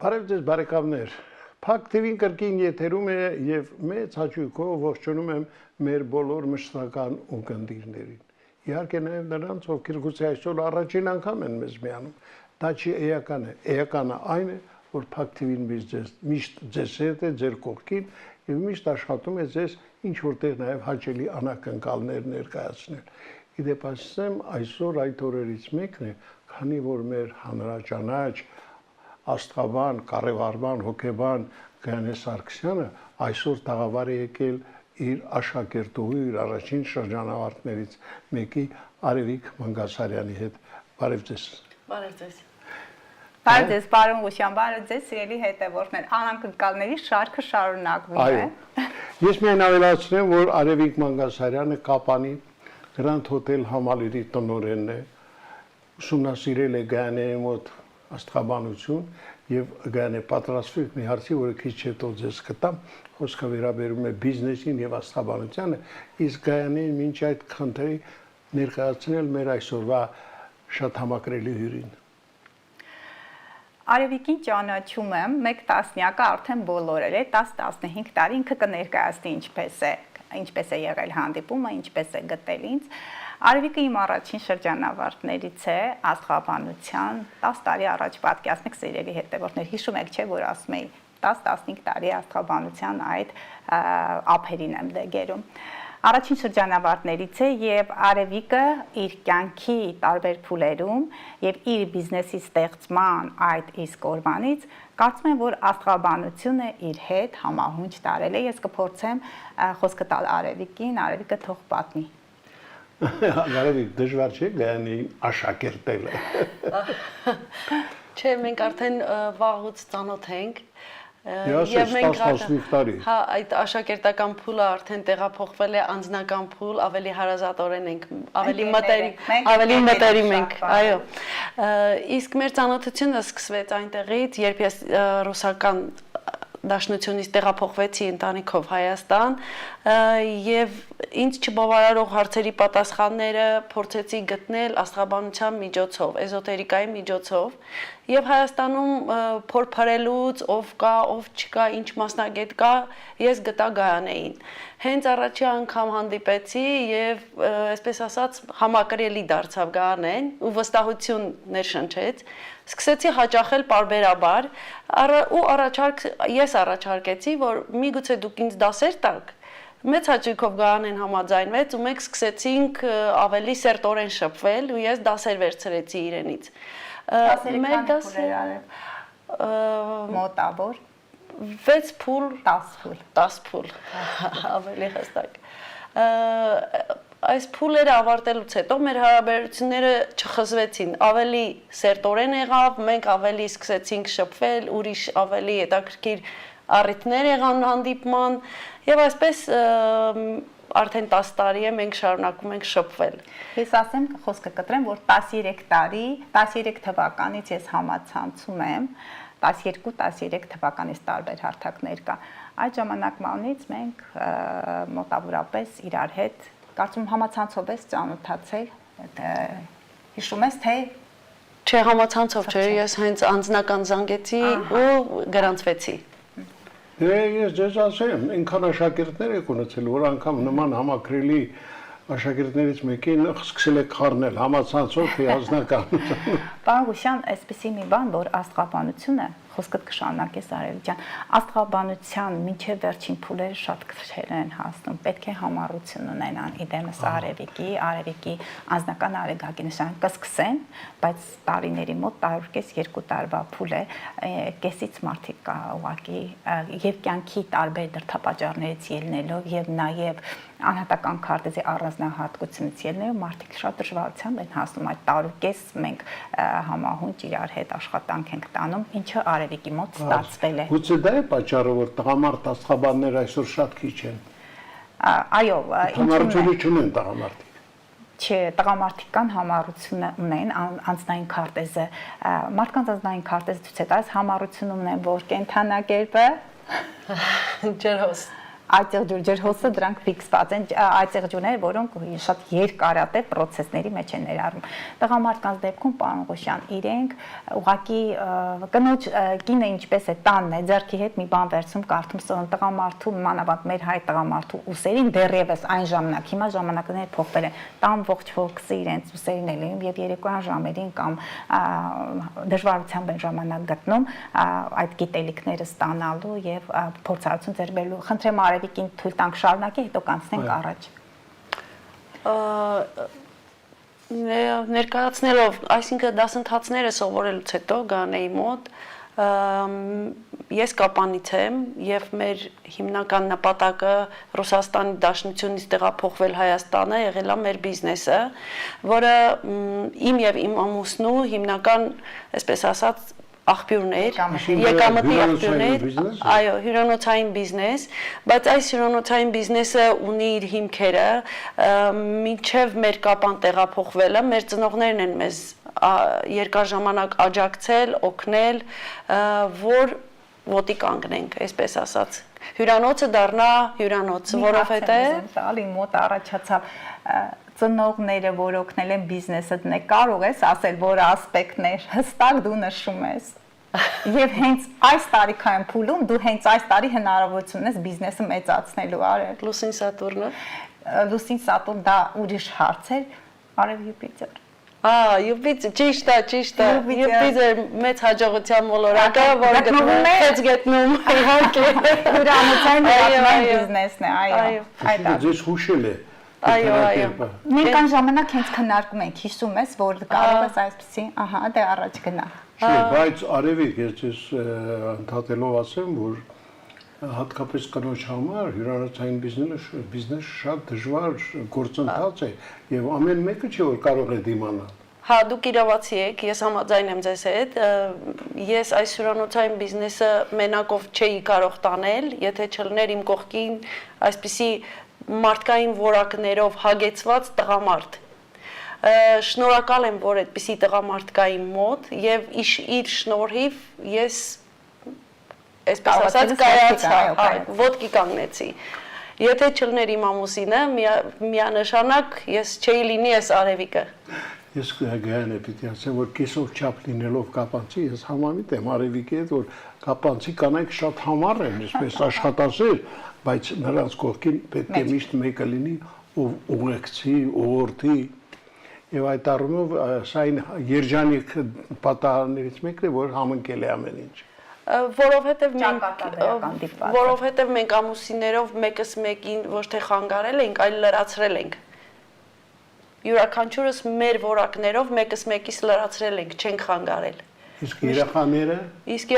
Բարև ձեզ բարեկամներ, Փակ TV-ին կրկին եթերում է եւ մեծ հաճույքով ողջունում եմ մեր բոլոր մշտական ունկնդիրներին։ Իհարկե նաեւ նրանց, ովքեր գուցե այսօր առաջին անգամ են մեզ միանում, դա չի էական է, էականը այն է, որ Փակ TV-ն միշտ ձեզ հետ է, ձեր կողքին եւ միշտ աշխատում է ձեզ ինչ որտեղ նաեւ հաճելի անակնկալներ ներկայացնել։ Իդեպ ասեմ, այսօր այդ օրերից մեկն է, քանի որ մեր հանրաճանաչ Աստղաբան, կառավարման, հոգեբան Գայանե Սարգսյանը այսօր տաղավար է եկել իր աշակերտուհու, իր առաջին շրջանավարտներից մեկի Արևիկ Մանգասարյանի հետ։ Բարև ձեզ։ Բարև ձեզ։ Բարև ձեզ, պարոն Ղուշյան, բարև ձեզ, սիրելի հետևորդներ, անակնկալների շարքը շարունակվում է։ Ես միայն ավելացնեմ, որ Արևիկ Մանգասարյանը Կապանի Grand Hotel համալիրի տնօրենն է, ուսումնասիրել է Գայանեի մոտ աստղաբանություն եւ Գայանե պատրաստվեք մի հարցի, որը քիչ հետո ձեզ կտամ, խոսքը վերաբերում է բիզնեսին եւ աստղաբանությանը, իսկ Գայանեին մինչ այդ քննի ներկայացնել մեր այսօրվա շատ համակրելի հյուրին։ Արևիկին ճանաչում եմ, 1 տասնյակը արդեն բոլորել է, 10-15 տարի ինքը կներկայացնի ինչպես է եղել հանդիպումը, ինչպես է գտել ինձ։ Արևիկը իմ առաջին շրջանավարտներից է աստղաբանության 10 տարի առաջ պատկերացնեք սիրելի հետևորդներ, հիշում եք չէ, որ ասում էի 10-15 տարի աստղաբանության այդ ափերին եմ դեգերում։ Առաջին շրջանավարտներից է եւ Արևիկը իր կյանքի տարբեր փուլերում եւ իր բիզնեսի ստեղծման այդ իսկ օրվանից կարծում եմ, որ աստղաբանությունը իր հետ համահունչ տարել է։ Ես կփորձեմ խոսքը տալ Արևիկին, Արևիկը թող պատմի։ Արևիկ, դժվար չէ Գայանեի աշակերտելը։ Չէ, մենք արդեն վաղուց ծանոթ ենք։ Եվ մենք արդեն հա այդ աշակերտական փուլը արդեն տեղափոխվել է անձնական փուլ, ավելի հարազատորեն ենք, ավելի մտերիմ ենք, այո։ Իսկ մեր ծանոթությունը սկսվեց այնտեղից, երբ ես ռուսական դաշնությունից տեղափոխվեցի ընտանիքով Հայաստան եւ ինձ չբավարարող հարցերի պատասխանները փորձեցի գտնել աստղաբանության միջոցով, էզոտերիկայի միջոցով եւ Հայաստանում փորփրելուց ով կա, ով չկա, ինչ մասնագետ կա, ես գտա Գայանեին։ Հենց առաջի անգամ հանդիպեցի եւ այսպես ասած համակրելի դարձավ Գայանեն ու վստահություն ներշնչեց։ Սկսեցի հաճախել պարբերաբար ու ես առաջարկեցի, որ միգուցե դուք ինձ դասեր տաք։ Մեծ հաճույքով Գայանեն համաձայնվեց ու մենք սկսեցինք ավելի սերտորեն շփվել ու ես դասեր վերցրեցի իրենից։ Մեր դասերը մոտավոր 6 փուլ, 10 փուլ, ավելի հստակ։ Այս փուլերը ավարտելուց հետո մեր հարաբերությունները չխզվեցին, ավելի սերտորեն եղավ, մենք ավելի սկսեցինք շփվել, ուրիշ ավելի հետաքրքիր առիթներ եղան հանդիպման եւ այսպես արդեն 10 տարի է մենք շարունակում ենք շփվել։ Ես ասեմ, խոսքը կտրեմ, որ 13 թվականից ես համացանցում եմ, 12-13 թվականից տարբեր հարթակներ կա։ Այդ ժամանակվանից մենք մոտավորապես իրար հետ կարծում համացանցով ես ծանոթացել, հիշում ես, թե չէ, համացանցով չէ, ես հենց անձնական զանգեցի ու գրանցվեցի։ Ես ձեզ ասեմ, ինքան աշակերտներ եք ունեցել, որ անգամ նման համակրելի աշակերտներից մեկին սկսել եք խառնել համացանցով թե անձնական։ Պարոն Ղուշյան, այսպեսի մի բան, որ աստղաբանությունը խոսքդ կշարունակես Արևիկյան, աստղաբանության մինչև վերջին փուլերը շատ քչեր են հասնում, պետք է համառություն ունենան իդեմս Արևիկի անձնական արեգակի նշան կսկսեն, բայց տարիների մոտ տարուկես 2 տարվա փուլ է, կեսից մարդիկ կա ուղղակի եւ կյանքի տարբեր դրդապատճառներից ելնելով եւ նաեւ անհատական քարտեզի առանձնահատկությունից ելնելով մարդիկ շատ դժվարությամբ են հասնում այդ տարուկես մենք համահունչ իրար հետ աշխատանք ենք տանում, ինչը Արևիկի մոտ ստացվել է։ Գուցե դա է պատճառը, որ տղամարդ աստղաբաններ այսօր շատ քիչ են։ Այո, համառությունը չունեն տղամարդիկ։ Չէ, տղամարդիկ կան համառությունը ունեն, անձնային քարտեզը, մարդկանց անձնային քարտեզը ցույց է տալիս համառություն ունեն, որ կենթանակերպը ջրհոս։ այծեղ ջրհոսը դրանք ֆիքսված են, այծեղ ջուրներ, որոնք շատ երկարատև process-ների մեջ են ներառվում։ Տղամարդկանց դեպքում, պարոն Ղուշյան, իրենք ուղղակի կնոջ կինը ինչպես է տանն է, ձեռքի հետ մի բան վերցում, կարդում տղամարդու, մանավանդ մեր հայ տղամարդու ուսերին դեռևս այն ժամանակ, հիմա ժամանակներ փոխվել են, տան ողջ ֆոկուսը իրենց ուսերին է լինում եւ երեկոյան ժամերին կամ դժվարությամբ են ժամանակ գտնում այդ գիտելիքները ստանալու եւ փորձառություն ձեռք բերելու։ Խնդրեմ Արևիկին թույլ տանք շարունակի, հետո կանցնենք առաջ։ Ներկայացնելով, այսինքն դասընթացները սովորելուց հետո Գանեի մոտ ես կապանից եմ եւ մեր հիմնական նպատակը Ռուսաստանի Դաշնությունից տեղափոխվել Հայաստանը եղել է մեր բիզնեսը, որը իմ եւ իմ ամուսնու հիմնական, այսպես ասած, աղբյուրներ, եկամտի աղբյուրներ, այո, հյուրանոցային բիզնես, բայց այս հյուրանոցային բիզնեսը ունի իր հիմքերը, մինչև մեր կապան տեղափոխվելը, մեր ծնողներն են մեզ երկար ժամանակ աջակցել, օգնել, որ ոտի կանգնենք, այսպես ասած։ Հյուրանոցը դառնա հյուրանոց, որովհետև տալի մոտ առաջացավ ծնողները, որ օգնել են բիզնեսը, կարող ես ասել, որ ասպեկտներ հստակ դու նշում ես։ Եվ հենց այս տարիքային փուլում դու հենց այս տարի հնարավորություն ես բիզնեսը մեծացնելու, Արև։ Լուսին Սատուրնը։ Լուսին Սատուրն դա ուրիշ հարց էր, Արև Յուպիտեր։ Յուպիտեր, ճիշտ է, Յուպիտեր մեծ հաջողության մոլորակը, որ գտնում իհարկե հյուրանոցային բիզնեսն է, այո։ Ձեզ հուշել է։ Այո։ Մենք այն ժամանակ հենց քննարկում ենք, հիշում ես, որ կարող ես այսպեսի, ահա, դե առաջ գնա։ Չէ, բայց Արևիկ, ես ձեզ ընդհատելով ասեմ, որ հատկապես կնոջ համար հյուրանոցային բիզնեսը շատ դժվար գործընթաց է եւ ամեն մեկը չէ որ կարող է դիմանալ։ Հա, դուք իրավացի եք, ես համաձայն եմ ձեզ հետ։ Ես այս հյուրանոցային բիզնեսը մենակով չէի կարող տանել, եթե չլներ իմ կողքին այսպիսի մարդկային որակներով հագեցված տղամարդ։ Շնորհակալ եմ, որ այդպիսի տղամարդ կա իմ մոտ եւ իր շնորհիվ ես այսպես ասած կայացա, ոտքի կանգնեցի։ Եթե չլներ իմ ամուսինը, միանշանակ ես չէի լինի այս Արևիկը։ Ես գայանը պիտի ասեմ, որ կեսով չափ լինելով կապանցի, ես համամիտ եմ Արևիկի հետ, որ կապանցի կանայք շատ համառ են, այսպես աշխատասեր, բայց նրանց կողքին պետք է միշտ մեկը լինի, ով ուղեկցի, ուղղորդի, եւ այդ առումով սա երջանիկ պատահարներից մեկն է, որ համընկել է ամեն ինչ։ Որովհետև մենք ամուսիններով մեկս մեկին ոչ թե խանգարել ենք, այլ լրացրել ենք։ Յուրաքանչյուրս մեր որակներով մեկս մեկիս լրացրել ենք, չենք խանգարել։ Իսկ երեխաները։ Իսկ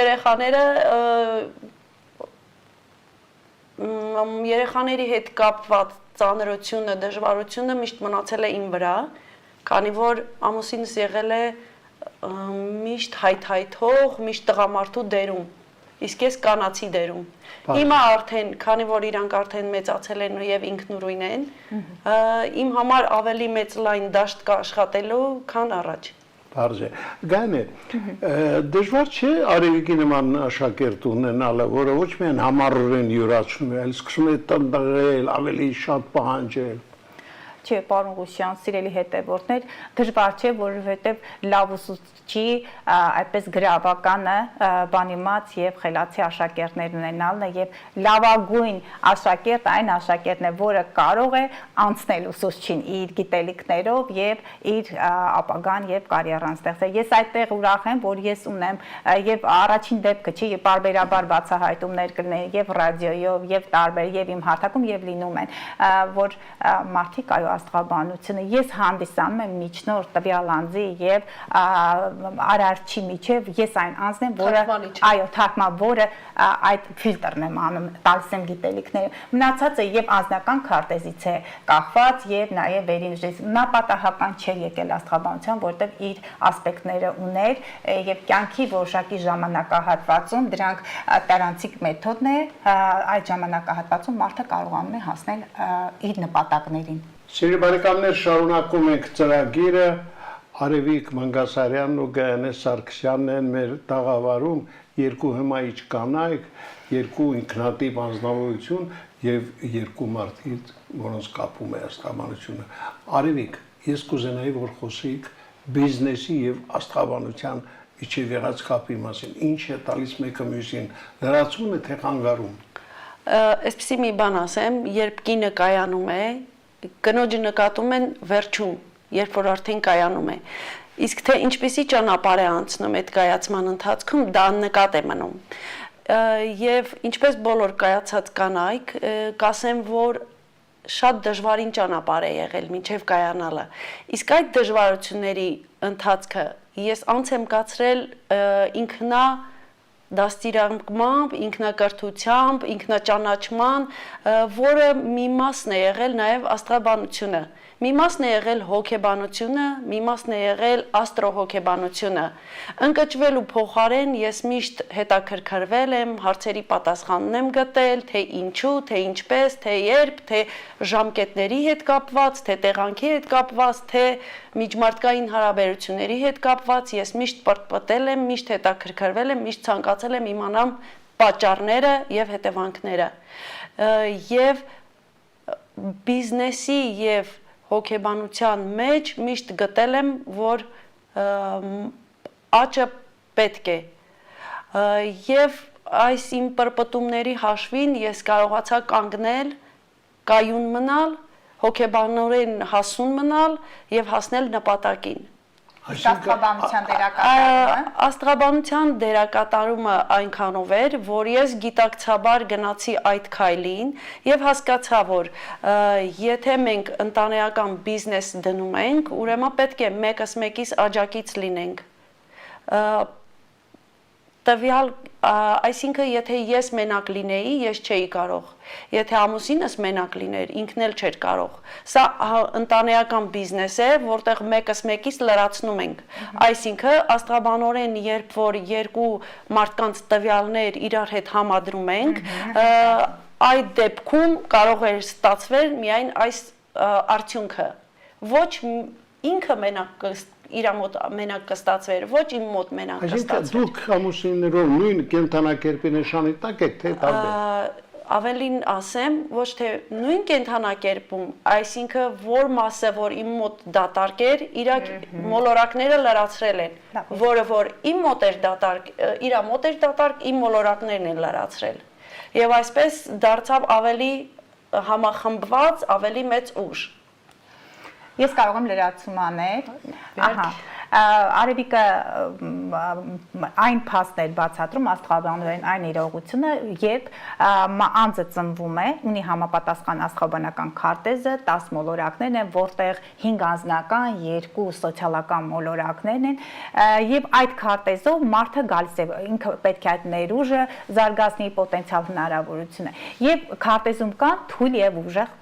երեխաների հետ կապված ծանրությունը, դժվարությունը միշտ մնացել է իմ վրա, քանի որ ամուսինս եղել է միշտ հայթայթող, միշտ տղամարդու դերում, իսկ ես կանացի դերում։ Հիմա արդեն, քանի որ իրանք արդեն մեծացել են եւ ինքնուրույն են, իմ համար ավելի մեծ լայն դաշտ կա աշխատելու, քան առաջ։ Բարձ է։ Գանե, դժվար չէ Արևիկի նման աշակերտ ունենալը, որը ոչ միայն համառորեն յուրացնում է, այլ սկսում է տնտղել, ավելի շատ պահանջել։ Չէ, պարոն Ղուշյան, սիրելի հետևորդներ, դժվար չէ, որովհետև լավ ուսուցչի այդպես գրավականը բանիմաց եւ խելացի աշակերտներ ունենալն է եւ լավագույն աշակերտ այն աշակերտն է, որը կարող է անցնել ուսուցչին իր գիտելիքներով եւ իր ապագան եւ կարիերան ստեղծել։ Ես այդտեղ ուրախ եմ, որ ես ունեմ եւ առաջին դեպքը չի, պարբերաբար բացահայտումներ կլինեն եւ ռադիոյով եւ տարբեր եւ իմ հարթակում եւ լինում են, որ մարդիկ այո աստղաբանությունը ես հանդիսանում եմ միջնորդ տվյալ անձի եւ արարչի միջև ես այն անձն եմ, որը այո, թարգման, որը այդ ֆիլտրն եմ անում, տալիս եմ գիտելիքները։ Մնացածը եւ անձնական քարտեզից է կախված եւ նաեւ վերինժից։ Նա պատահական չէ եկել աստղաբանության, որտեղ իր ասպեկտները ուներ եւ կյանքի որոշակի ժամանակահատվածում դրանք տարանցիկ մեթոդն է, այդ ժամանակահատվածում մարդը կարողանում է հասնել իր նպատակներին։ Սիրելի բարեկամներ, շարունակում ենք ծրագիրը Արևիկ Մանգասարյանն ու Գայանե Սարգսյանն են մեր տաղավարում, երկու հմայիչ կանայք, երկու ինքնատիպ անձնավորություն եւ երկու մարդից, որոնց կապում է աստղաբանությունը։ Արևիկ, ես կուզենայի, որ խոսեիք բիզնեսի եւ աստղաբանության միջև եղած կապի մասին։ Ինչ է տալիս մեկը մյուսին, լրացում է թե խանգարում։ Այսպեսի մի բան ասեմ, երբ կինը կայանում է, կնոջը նկատում են վերջում, երբ որ արդեն կայանում է։ Իսկ թե ինչպեսի ճանապարհ է անցնում այդ կայացման ընթացքում, դա աննկատ է մնում։ Եվ ինչպես բոլոր կայացած կանայք, կասեմ, որ շատ դժվարին ճանապարհ է եղել մինչև կայանալը։ Իսկ այդ դժվարությունների ընթացքը ես անց եմ կացրել ինքնա դաստիարակմամբ, ինքնակրթությամբ, ինքնաճանաչման, որը մի մասն է եղել նաև աստղաբանությունը։ Մի մասն է եղել հոգեբանությունը, մի մասն է եղել աստրոհոգեբանությունը։ Ընկճվելու փոխարեն ես միշտ հետաքրքրվել եմ, հարցերի պատասխանն եմ գտել, թե ինչու, թե ինչպես, թե երբ, թե ժամկետների հետ կապված, թե տեղանքի հետ կապված, թե միջմարտկային հարաբերությունների հետ կապված, ես միշտ պրպտել եմ, միշտ հետաքրքրվել եմ, միշտ ցանկացել եմ իմանամ պատճառները եւ հետևանքները։ Եվ բիզնեսի եւ հոգեբանության մեջ միշտ գտել եմ, որ աճը պետք է։ Եվ այս իմ պրպտումների հաշվին ես կարողացա կանգնել, կայուն մնալ, հոգեբանորեն հասուն մնալ եւ հասնել նպատակին։ Աստղաբանության դերակատարումը։ Աստղաբանության դերակատարումը այնքանով էր, որ ես գիտակցաբար գնացի այդ քայլին եւ հասկացա, որ եթե մենք ընտանեկան բիզնես դնում ենք, ուրեմն պետք է մեկս մեկիս աջակից լինենք։ Տվյալ, այսինքն եթե ես մենակ լինեի, ես չէի կարող։ Եթե ամուսինս մենակ լիներ, ինքն էլ չէր կարող։ Սա ընտանեկան բիզնես է, որտեղ մեկս մեկից լրացնում ենք։ Այսինքն աստղաբանորեն, երբ որ երկու մարդկանց տվյալներ իրար հետ համադրում ենք, այդ դեպքում կարող է ստացվել միայն այս արդյունքը։ Ոչ ինքը մենակ իր մոտ մենակ կստացվեր, ոչ իմ մոտ մենակ կստացվեր։ Այսինքն դուք ամուսիններով նույն կենթանակերպի նշանի տակ եք, թե տարբեր։ Ավելին ասեմ, ոչ թե նույն կենթանակերպում, այսինքն որ մասը, որ իմ մոտ դատարկ էր, իր մոլորակները լրացրել են, որը որ իմ մոտ էր դատարկ, իր մոտ էր դատարկ, իմ մոլորակներն են լրացրել։ Եվ այսպես դարձավ ավելի համախմբված, ավելի մեծ ուժ։ Ես կարող եմ լրացում անել։ Ահա, Արևիկը այն փաստն էր բացատրում աստղաբանորեն այն իրողությունը, երբ անձը ծնվում է, ունի համապատասխան աստղաբանական քարտեզը, 10 մոլորակներն են, որտեղ 5 անձնական, 2 սոցիալական մոլորակներն են, եւ այդ քարտեզով մարդը գալիս է, ինքը պետք է այդ ներուժը զարգացնի, պոտենցիալ հնարավորությունը։ Եվ քարտեզում կան թույլ եւ ուժեղ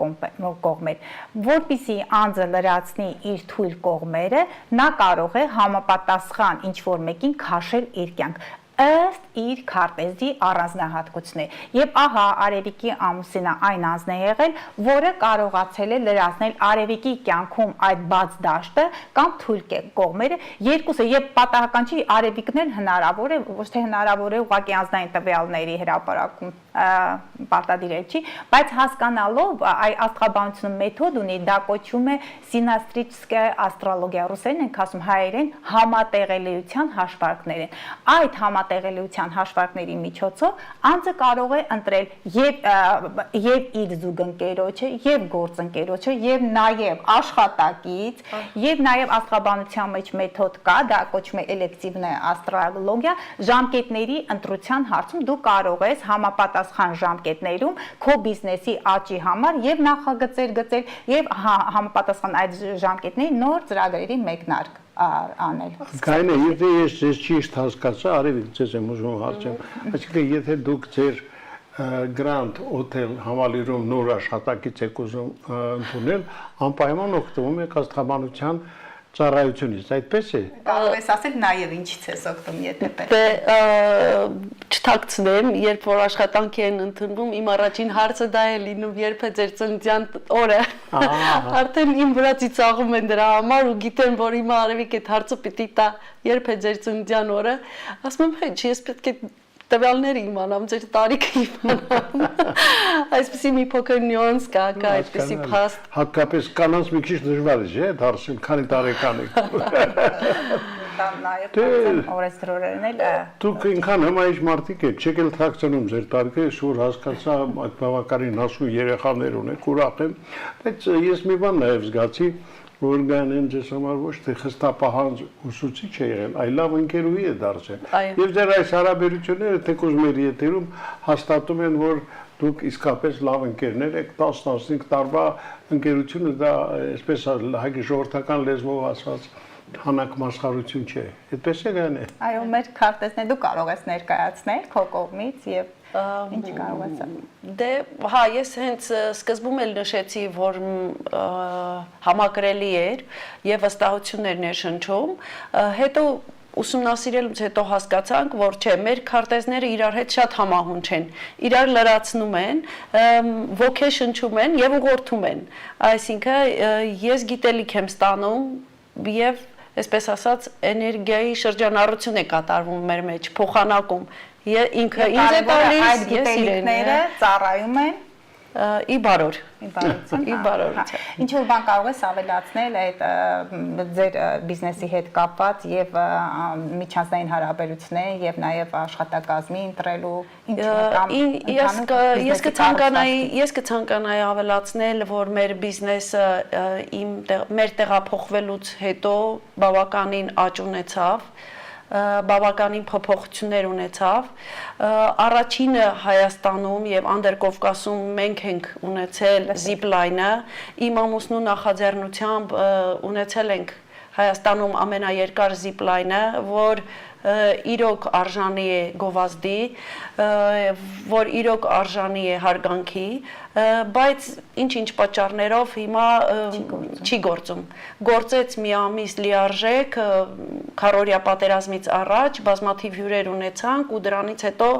կողմեր, որպեսզի անձը լրացնի իր թույլ կողմերը, նա կարող է համապատասխան ինչ-որ մեկին քաշել իր կյանք ըստ իր քարտեզի առանձնահատկությունների։ Եվ ահա Արևիկի ամուսինը այն անձն է եղել, որը կարողացել է լրացնել Արևիկի կյանքում այդ բաց դաշտը կամ թույլ կողմերը երկուսը, եւ պատահական չի Արևիկն էլ հնարավոր է, ոչ թե հնարավոր է ուղղակի անձնային տվյալների հրապարակում պարտադիր չի, բայց հասկանալով այ աստղաբանությունը մեթոդ ունի, դա կոչվում է սինաստրիչսկե աստրոլոգիա, ռուսերեն ենք ասում, հայերեն համատեղելիության հաշվարկներ են։ Այդ համատեղելիության հաշվարկների միջոցով անձը կարող է ընտրել եւ իր զուգընկերոջը, եւ գործընկերոջը, եւ նաեւ աշխատակից, եւ նաեւ աստղաբանության մեջ մեթոդ կա, դա կոչվում է էլեկտիվնե աստրոլոգիա, ժամկետների ընտրության հարցում դու կարող ես համապատասխան ժամկետներում քո բիզնեսի աճի համար եւ նախագծեր գծել եւ համապատասխան այդ ժամկետների նոր ծրագրերի մեկնարկ անել։ Գայնը, եթե ես ձեզ ճիշտ հասկացա, Արևիկ, ձեզ եմ ուզում հարցեմ, այսինքն եթե դուք ձեր Grand Hotel համալիրում նոր աշխատակից եք ուզում ընդունել, անպայման օգտվում եք աստղաբանության ծառայությունից, այդպես է։ Կարող ես ասել նաև ինչից ես օգտվում, եթե պետք է։ Չթաքցնեմ, երբ որ աշխատանքի են ընդունվում, իմ առաջին հարցը դա է լինում, երբ է ձեր ծննդյան օրը։ Արդեն իմ վրա ծիծաղում են դրա համար ու գիտեն, որ հիմա Արևիկ այդ հարցը պիտի տա, երբ է ձեր ծննդյան օրը։ Ասում եմ, հեչ, ես պետք է տվյալները իմանամ, ձեր տարիքը իմանամ։ Այսպեսի մի փոքր նյուանս կա, այդպեսի փաստ։ Հատկապես կանանց մի քիչ դժվար է, չէ՞, դարձնել, քանի տարեկան եք։ Նաև օրենսդրորեն էլ Դուք ինքան հմայիչ մարդիկ եք, չեք էլ թաքցնում ձեր տարիքը, շուտ հասկացա այդ բավականին հասու երեխաներ ունեք, ուրախ եմ, բայց ես մի բան նաև զգացի, որ գանեն ձեզ համար ոչ թե խստապահանջ ուսուցիչ է եղել, այլ լավ ընկերուհի է դարձել։ Եվ ձեր այս հարաբերությունները թեկուզ մեր եթերում հաստատում են, որ դուք իսկապես լավ ընկերներ եք, 10-15 տարվա ընկերությունը դա այսպես հայ ժողովրդական լեզվով ասած հանակ մասխարություն չէ։ Այդպես է գանե։ Այո, մեր քարտեզները դու կարող ես ներկայացնել քո կողմից եւ ինչ կարող ես։ Դե, հա, ես հենց սկզբում էլ նշեցի, որ համակրելի էր եւ վստահություններ ներշնչում, հետո ուսումնասիրելուց հետո հասկացանք, որ չէ, մեր քարտեզները իրար հետ շատ համահունչ են, իրար լրացնում են, ոգեշնչում են եւ ուղղորդում են։ Այսինքն ես գիտելիք եմ ստանում եւ այսպես ասած էներգիայի շրջանառություն է կատարվում մեր մեջ, փոխանակում։ Ինքը ինձ է տալիս, ես իրեն։ Ծառայում են ի բարօր։ Ի բարօր։ Ինչ որ բան կարող ես ավելացնել այդ ձեր բիզնեսի հետ կապված եւ միջազգային հարաբերություններ եւ նաեւ աշխատակազմի ընտրելու ես կցանկանայի ավելացնել, որ մեր բիզնեսը մեր տեղափոխվելուց հետո բավականին աճ ունեցավ, բավականին փոփոխություններ ունեցավ, առաջինը Հայաստանում եւ Անդրկովկասում մենք ենք ունեցել զիպլայնը, իմ ամուսնու նախաձեռնությամբ ունեցել ենք Հայաստանում ամենաերկար զիպլայնը, որ իրոք արժանի է գովազդի, որ իրոք արժանի է հարգանքի, բայց ինչ-ինչ պատճառներով հիմա չի գործում։ Գործեց մի ամիս լիարժեք, քառօրյա պատերազմից առաջ բազմաթիվ հյուրեր ունեցանք ու դրանից հետո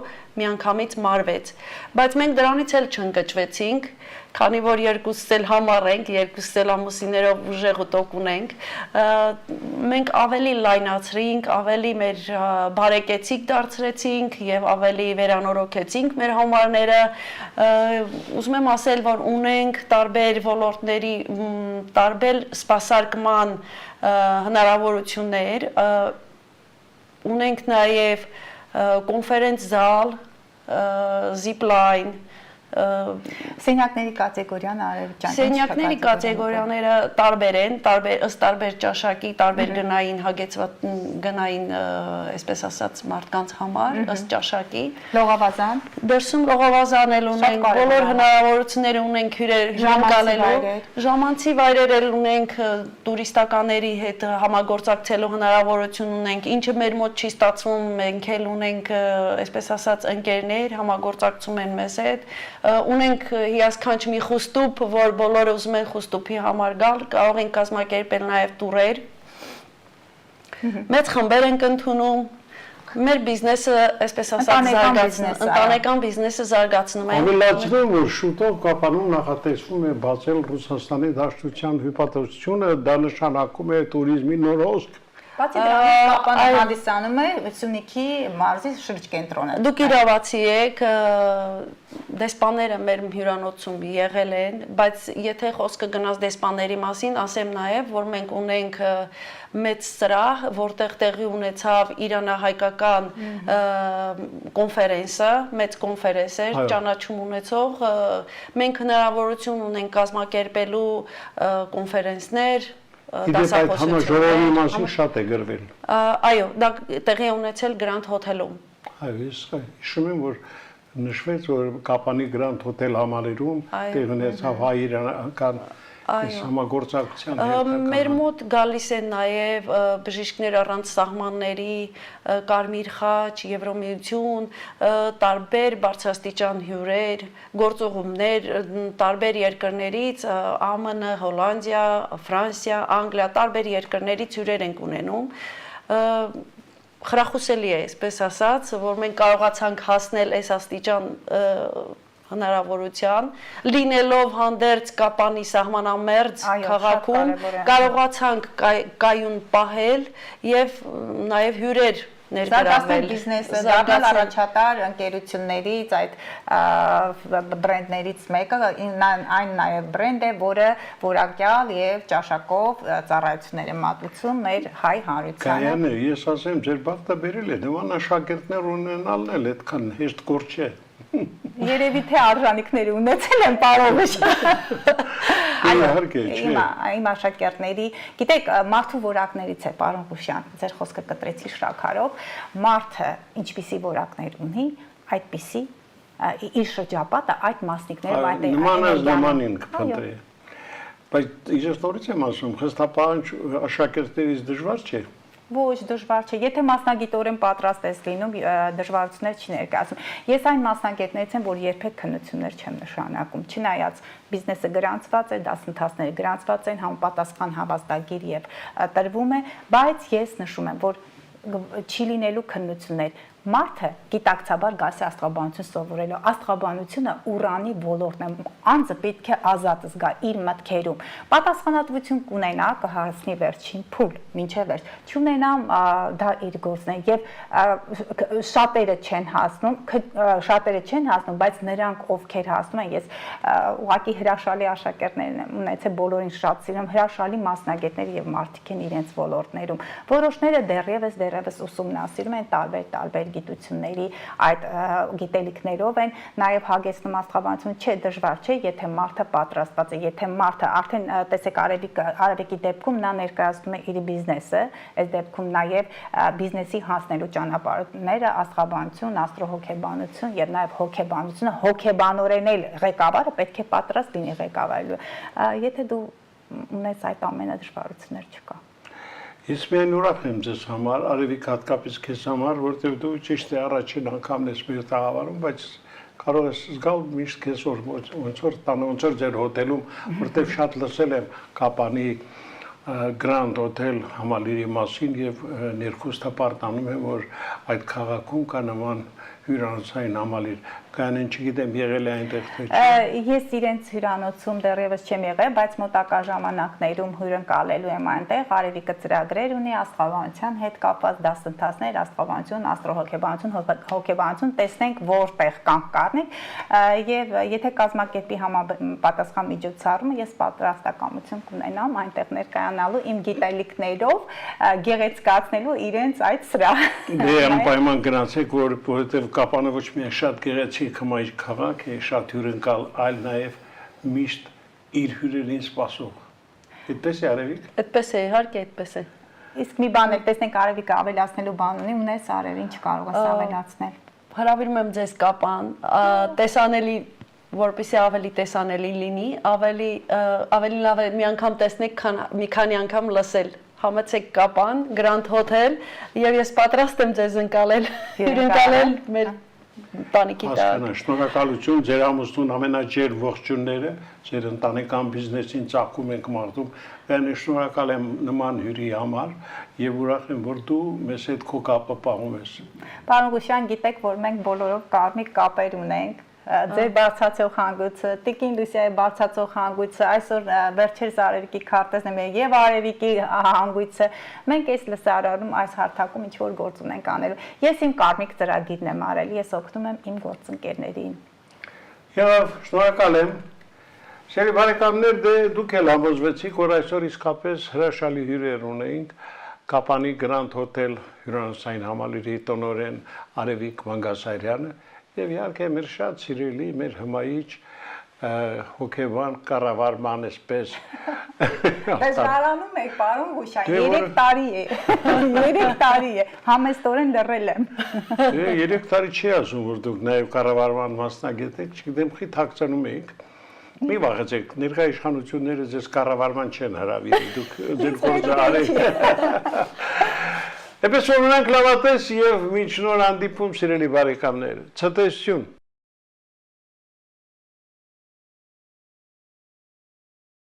միանգամից մարվեց։ Բայց մենք դրանից էլ չընկճվեցինք, քանի որ երկուսս էլ համառ ենք, երկուսս էլ ամուսիններով ուժեղ ու տոկ ունենք, մենք ավելի լայնացրինք, ավելի մեր բարեկեցիկ դարձրեցինք եւ ավելի վերանորոգեցինք մեր համարները, ուզում եմ ասել, որ ունենք տարբեր ոլորտների, տարբեր սպասարկման հնարավորություններ, ունենք նաեւ կոնֆերենց զալ, զիպլայն, Սենյակների կատեգորիան արևճան։ Սենյակների կատեգորիաները տարբեր են, ըստ տարբեր ճաշակի, տարբեր գնային, այսպես ասած, մարդկանց համար, ըստ ճաշակի։ Լողավազան։ Դրսում լողավազան էլ ունենք, բոլոր հնարավորությունները ունենք հյուրեր գալելու։ Ժամանցի վայրեր էլ ունենք, տուրիստականների հետ համագործակցելու հնարավորություն ունենք, ինչը մեր մոտ չի ստացվում, մենք էլ ունենք, այսպես ասած, ընկերներ համագործակցում են մեզ հետ։ Ունենք հիասքանչ մի խուստուփ, որ բոլորը ուզում են խուստուփի համար գալ, կարող են կազմակերպել նաև տուրեր։ Մեծ խմբեր ենք ընդունում, մեր բիզնեսը, այսպես ասած, զարգացնում, ընտանեկան բիզնեսը զարգացնում է։ Ավելացնում, որ շուտով Կապանում նախատեսվում է բացել Ռուսաստանի Դաշնության հյուպատոսությունը, դա նշանակում է տուրիզմի նոր հոսք։ Բացի դրանից Կապանը հանդիսանում է Սյունիքի մարզի շրջկենտրոնը։ Դուք իրավացի եք, դեսպանները մեր հյուրանոցում եղել են, բայց եթե խոսքը գնաց դեսպանների մասին, ասեմ նաև, որ մենք ունենք մեծ սրահ, որտեղ տեղի ունեցավ իրանահայկական կոնֆերենսը, մեծ կոնֆերենս էր, ճանաչում ունեցող, մենք հնարավորություն ունենք կազմակերպելու կոնֆերենսներ, Գիտեք, այդ համաժողովի մասին շատ է գրվել։ Այո, դա տեղի է ունեցել Grand Hotel-ում։ Այո, ես հիշում եմ, որ նշվեց, որ Կապանի Grand Hotel համալիրում տեղ ունեցավ հայ-իրանական համագործակցության հետ։ Մեր մոտ գալիս են նաև բժիշկներ առանց սահմանների, Կարմիր խաչ, Եվրոմիություն, տարբեր բարձրաստիճան հյուրեր, գործողումներ տարբեր երկրներից, ԱՄՆ, Հոլանդիա, Ֆրանսիա, Անգլիա, տարբեր երկրներից հյուրեր ենք ունենում։ Խրախուսելի է, այսպես ասած, որ մենք կարողացանք հասնել այս աստիճան հնարավորության, լինելով հանդերձ Կապանի սահմանամերձ քաղաքում, կարողացանք կայուն պահել եւ նաեւ հյուրեր ներգրավել բիզնեսը, դառնալ առաջատար ընկերություններից, այդ բրենդներից մեկը, այն նաև բրենդ է, որը որակյալ եւ ճաշակով ծառայություններ է մատուցում մեր հայ հանրությանը։ Կայանը, ես ասեմ, ձեր բախտը բերել է, նման աշակերտներ ունենալն էլ այդքան հեշտ գործ չէ։ Երևի թե արժանիքներ ունեցել են պարողը։ Իհարկե, չէ։ Իմ աշակերտների, գիտեք, մարդու որակներից է, պարոն Ղուշյան, ձեր խոսքը կտրեցի շաքարով, մարդը ինչպիսի որակներ ունի, այդպիսի իր շրջապատը այդ մասնիկներով այդ նմանին կփնտրի։ Բայց ես նորից եմ ասում, խստապահանջ աշակերտներից դժվար չէ։ Ոչ, դժվար չէ։ Եթե մասնագիտորեն պատրաստ ես լինում, դժվարություններ չի ներկայացնում։ Ես այն մասնագետներից եմ, որ երբեք քննություններ չեմ նշանակում, չնայած բիզնեսը գրանցված է, դասընթացները գրանցված են, համապատասխան հավաստագիր եւ տրվում է, բայց ես նշում եմ, որ չի լինելու քննություններ։ Մարդը գիտակցաբար գասի աստղաբանություն սովորելու, աստղաբանությունը ուրանի ոլորտն է, անձը պետք է ազատ զգա իր մտքերում, պատասխանատվություն կունենա, կհասնի վերջին փուլ, մինչև վերջ, չունենա դա իր գործն է եւ շատերը չեն հասնում, բայց նրանք ովքեր հասնում են, ես ուղղակի հրաշալի աշակերտներ եմ ունեցել, բոլորին շատ սիրում, հրաշալի մասնագետներ եւ մարդիկ են իրենց ոլորտներում, որոշները դեռևս ուսումնասիրում են տարբեր գիտությունների այդ գիտելիքներով են, նաև հագեցնում աստղաբանություն չէ, դժվար չէ, եթե մարդը պատրաստված է, եթե մարդը արդեն տեսեք արևիկի դեպքում նա ներկայացնում է իր բիզնեսը, այս դեպքում նաև բիզնեսի հասնելու ճանապարհները, աստղաբանություն, աստրոհոգեբանություն եւ նաև հոգեբանությունը, հոգեբանորեն էլ ղեկավարը պետք է պատրաստ լինի ղեկավարելու։ Եթե դու ունես այդ ամենը, դժվարություններ չկա։ Ես միայն ուրախ եմ ձեզ համար, Արևիկ հատկապես քեզ համար, որտեղ դու ճիշտ է առաջին անգամն ես մեր տաղավարում, բայց կարող ես զգալ միշտ քեզ ոնց որ ձեր հոթելում, որտեղ շատ լսել եմ Կապանի Grand Hotel համալիրի մասին եւ ներքուստ հպարտանում եմ, որ այդ քաղաքում կա նման հյուրանոցային համալիր, կանեն չգիտեմ եղել է այնտեղ թե չէ։ Ես իրենց հյուրանոցում դեռևս չեմ եղել, բայց մոտակա ժամանակներում հյուրընկալելու եմ այնտեղ, Արևիկը ծրագրեր ունի աստղաբանության հետ կապված դասընթացներ, աստղաբանություն, աստրոհոգեբանություն, հոգեբանություն, տեսնենք որտեղ կանք կառնենք եւ եթե կազմակերպի համապատասխան միջոցառումը, ես պատրաստակամություն կունենամ այնտեղ ներկայանալու իմ գիտելիքներով, գեղեցկացնելու իրենց այդ սրահը։ Դե անպայման գնացեք, որովհետեւ Կապանը ոչ միայն շատ գեղեցիկ հմայ քաղաք է, շատ հյուրընկալ, այլ նաև միշտ իր հյուրերին սպասող։ Այդպես է Արևիկ։ Այդպես է, իհարկե այդպես է։ Իսկ մի բան էլ տեսնենք Արևիկը ավելացնելու բան ունի, ունես Արև, ինչ կարող ես ավելացնել։ Հրավիրում եմ ձեզ Կապան, տեսանելի, որպեսզի ավելի տեսանելի լինի, ավելի լավ է մի անգամ տեսնեք, քան մի քանի անգամ լսել։ Համեցեք Կապան, Grand Hotel եւ ես պատրաստ եմ ձեզ հյուրընկալել մեր տանիքի տակ։ Շնորհակալություն ձեր ամուսնուն ամենաջեր ողջունները, ձեր ընտանեկան բիզնեսին ծաղկում ենք մարդում։ Բերնի շնորհակալ եմ նման հյուրի համար եւ ուրախ եմ, որ դու մեզ հետ քո կապը պահում ես։ Պարոն Ղուշյան, գիտեք, որ մենք բոլորով կարմիր կապեր ունենք։ Ձեր բարձրացող հանգույցը, Տիկին Լուսիայի բարձրացող հանգույցը, այսօր վերջերս Արևիկի քարտեզն է եւ Արևիկի հանգույցը, մենք այս լսարանում այս հարթակում ինչ որ գործ ունենք անելու։ Ես իմ կարմիկ ծրագիրն եմ արել, ես օգնում եմ իմ գործընկերներին։ Եվ շնորհակալ եմ։ Սիրելի բարեկամներ, դուք էլ համոզվեցիք, որ այսօր իսկապես հրաշալի հյուրեր ունեինք Կապանի Grand Hotel հյուրանոցային համալիրի տնօրեն Արևիկ Մանգասարյանը եւ իհարկե մեր շատ սիրելի, մեր հմայիչ հոգեբան կառավարման այսպես Դժվարանում եք, պարոն Ղուշյան, 3 տարի է։ 3 տարի է, համեստորեն լռել եմ։ 3 տարի չի ասում, որ դուք նաեւ կառավարման մասնագետ եք, չգիտեմ, խի թաքցնում եք։ Մի վախեցեք, ներկա իշխանությունները ձեզ կառավարման չեն հրավիրել, դուք ձեր գործը արեք։ Էպես որ ունենք լավատես եւ մինչ նոր հանդիպում, սիրելի բարեկամներ, ցտեսություն։